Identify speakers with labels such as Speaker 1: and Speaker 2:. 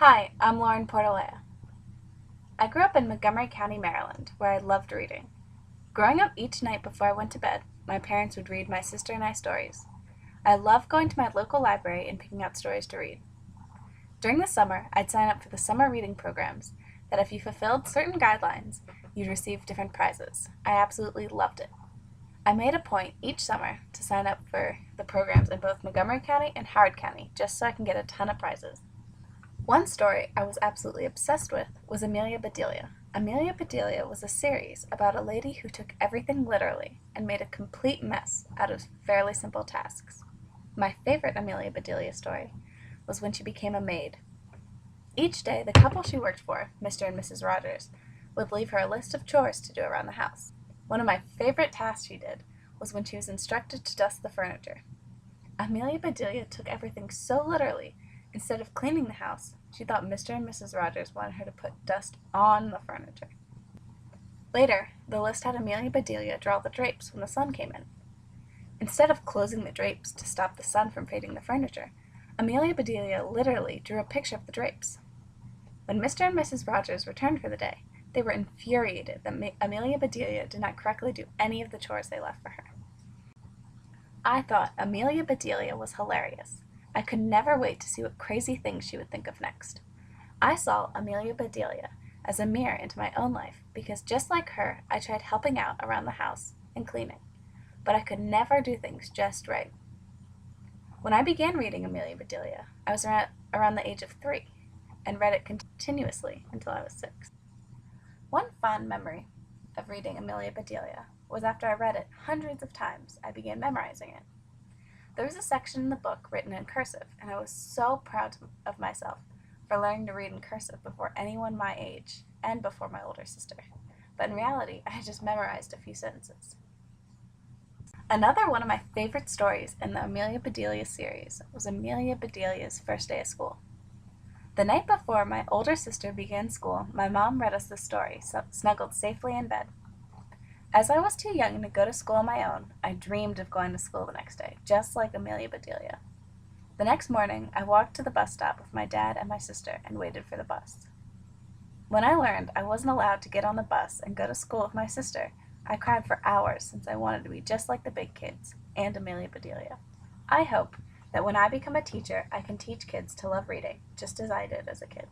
Speaker 1: Hi, I'm Lauren Portalea. I grew up in Montgomery County, Maryland, where I loved reading. Growing up, each night before I went to bed, my parents would read my sister and I stories. I loved going to my local library and picking out stories to read. During the summer, I'd sign up for the summer reading programs that if you fulfilled certain guidelines, you'd receive different prizes. I absolutely loved it. I made a point each summer to sign up for the programs in both Montgomery County and Howard County just so I can get a ton of prizes. One story I was absolutely obsessed with was Amelia Bedelia. Amelia Bedelia was a series about a lady who took everything literally and made a complete mess out of fairly simple tasks. My favorite Amelia Bedelia story was when she became a maid. Each day, the couple she worked for, Mr. and Mrs. Rogers, would leave her a list of chores to do around the house. One of my favorite tasks she did was when she was instructed to dust the furniture. Amelia Bedelia took everything so literally. Instead of cleaning the house, she thought Mr. and Mrs. Rogers wanted her to put dust on the furniture. Later, the list had Amelia Bedelia draw the drapes when the sun came in. Instead of closing the drapes to stop the sun from fading the furniture, Amelia Bedelia literally drew a picture of the drapes. When Mr. and Mrs. Rogers returned for the day, they were infuriated that Amelia Bedelia did not correctly do any of the chores they left for her. I thought Amelia Bedelia was hilarious. I could never wait to see what crazy things she would think of next. I saw Amelia Bedelia as a mirror into my own life because just like her, I tried helping out around the house and cleaning, but I could never do things just right. When I began reading Amelia Bedelia, I was around the age of 3 and read it continuously until I was 6. One fond memory of reading Amelia Bedelia was after I read it hundreds of times, I began memorizing it. There was a section in the book written in cursive, and I was so proud of myself for learning to read in cursive before anyone my age and before my older sister. But in reality, I had just memorized a few sentences. Another one of my favorite stories in the Amelia Bedelia series was Amelia Bedelia's first day of school. The night before my older sister began school, my mom read us this story, snuggled safely in bed. As I was too young to go to school on my own, I dreamed of going to school the next day, just like Amelia Bedelia. The next morning, I walked to the bus stop with my dad and my sister and waited for the bus. When I learned I wasn't allowed to get on the bus and go to school with my sister, I cried for hours since I wanted to be just like the big kids and Amelia Bedelia. I hope that when I become a teacher, I can teach kids to love reading, just as I did as a kid.